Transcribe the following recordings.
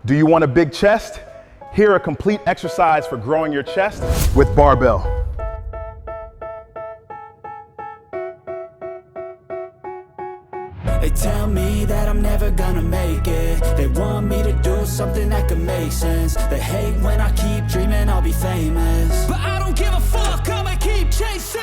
Do you want a big chest? Here a complete exercise for growing your chest with barbell. They tell me that I'm never gonna make it. They want me to do something that could make sense. They hate when I keep dreaming I'll be famous, but I don't give a fuck, I'ma keep chasing.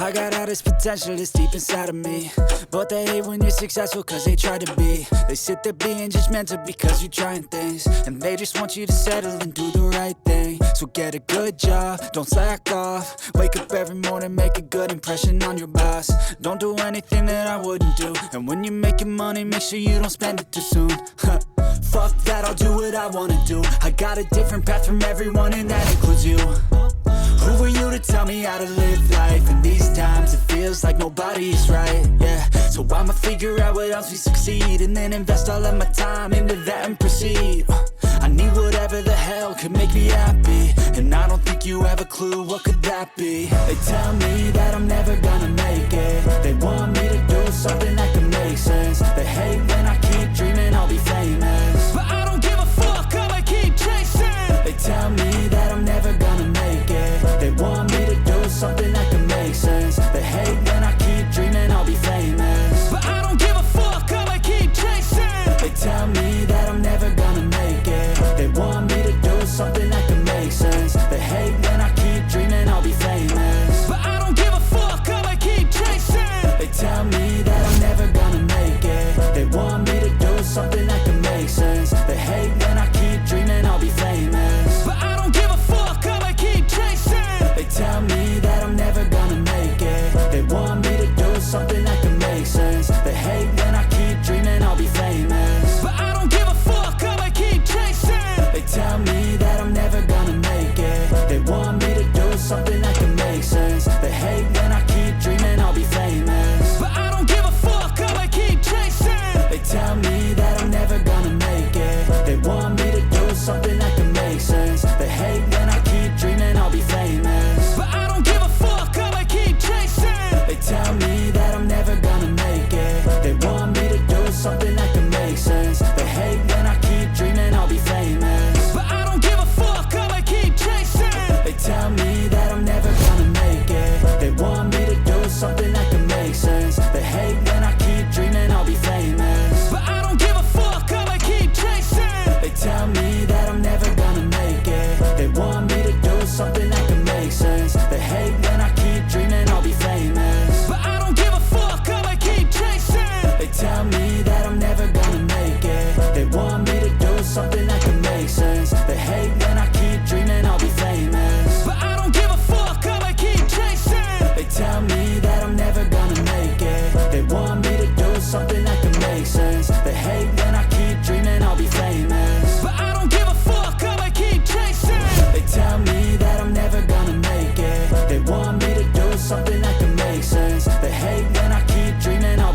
I got all this potential that's deep inside of me, but they hate when you're successful cause they try to be. They sit there being judgmental because you're trying things, and they just want you to settle and do the right thing. So get a good job, don't slack off. Wake up every morning, make a good impression on your boss. Don't do anything that I wouldn't do, and when you're making money, make sure you don't spend it too soon. Fuck that, I'll do what I wanna do. I got a different path from everyone, and that includes you. Who are you to tell me how to live life? In these times it feels like nobody's right, yeah. So I'ma figure out what else we succeed, and then invest all of my time into that and proceed. I need whatever the hell could make me happy, and I don't think you have a clue what could that be. They tell me that I'm never gonna make it. They want me to do something that can make sense. They hate when I keep dreaming I'll be famous, but I don't give a fuck, I'ma keep chasing. They tell me that I'm never gonna make it. They want me to do something that can make sense. They hate when I keep dreaming I'll be famous, but I don't give a fuck, I'ma keep chasing. They tell me that I'm never gonna make it. They want me to do something that can make sense. They hate when I keep dreaming I'll be famous, but I don't give a fuck, I'ma keep chasing. They tell me that I'm never gonna make it. They want me to do something that can make sense. They hate when I keep dreaming I'll be famous, but I don't give a fuck, I'ma keep chasing. They tell me that I'm never gonna make it. They want me to do something that can make sense. They hate when I keep dreaming I'll be famous, but I don't give a fuck, I'ma keep chasing. They tell me that I'm never gonna make it. They want me to do something that can make sense. They hate when I keep dreaming I'll be famous, but I don't give a fuck, I'ma keep chasing. They tell me that I'm never gonna make it. They want me to do something that can make sense. They hate when I keep dreaming I'll be famous, but I don't give a fuck, I'ma keep chasing. They tell me that I'm never gonna make it. They want me to do something that can make sense. They hate when I keep dreaming I'll be famous, but I don't give a fuck, I'ma keep chasing. They tell me that I'm never gonna make it. They want me to do something that can make sense. They hate when I keep dreaming I'll be famous, but I don't give a fuck, I'ma keep chasing. They tell me that I'm never gonna make it. They want me to do something that can make sense. They hate when I keep dreaming I'll be famous, but I don't give a fuck, I'ma keep chasing. They tell me that I'm never gonna make it. They want me to do something that can make sense. They hate when I keep dreaming I'll be famous, but I don't give a fuck, I'ma keep chasing. They tell me that I'm never gonna make it. They want me to do something that can make sense. They hate when I keep dreaming I'll be famous, but I don't give a fuck, I'ma keep chasing. They tell me that I'm never gonna make it. They want me to do something that can make sense. They hate when I keep dreaming I'll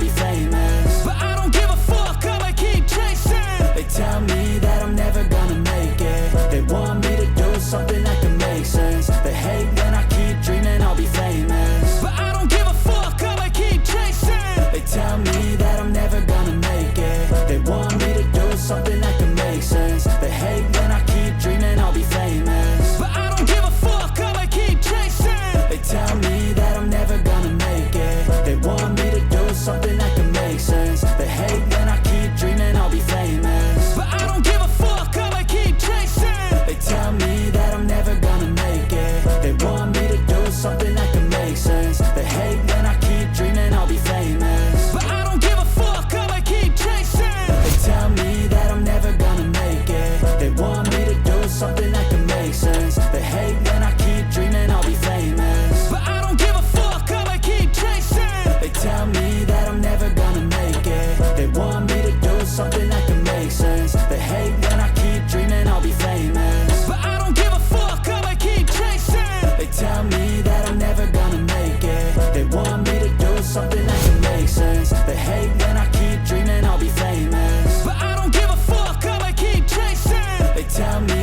be famous, but I don't give a fuck, I'ma keep chasing. They tell me that I'm never gonna make it. They want me to do something that can make sense. They hate when I keep dreaming I'll be famous, but I don't give a fuck, I'ma keep chasing. They tell me that I'm never gonna make it. They want me to do something that can make sense. They hate when I keep dreaming I'll be famous, but I don't give a fuck, I'ma keep chasing. They tell me that I'm never gonna make it. They want me to do something that can make sense. They hate when I keep dreaming I'll be famous, but I don't give a fuck, I'ma keep chasing. They tell me that I'm never gonna make it. They want me to do something that can make sense. They hate when I keep dreaming I'll be famous, but I don't give a fuck, I'ma keep chasing. They tell me that I'm never gonna make it. They want me to do something that can make sense. They hate when I keep dreaming I'll be famous, but I don't give a fuck, I'ma keep chasing. They tell me that I'm never gonna make it. They want me to do something that can make sense. They hate when I keep dreaming I'll be famous, but I don't give a fuck, I'ma keep chasing. They tell me that I'm never gonna make it. They want me to do something that can make sense. They hate when I keep dreaming I'll be famous, but I don't give a fuck, I'ma keep chasing. They tell me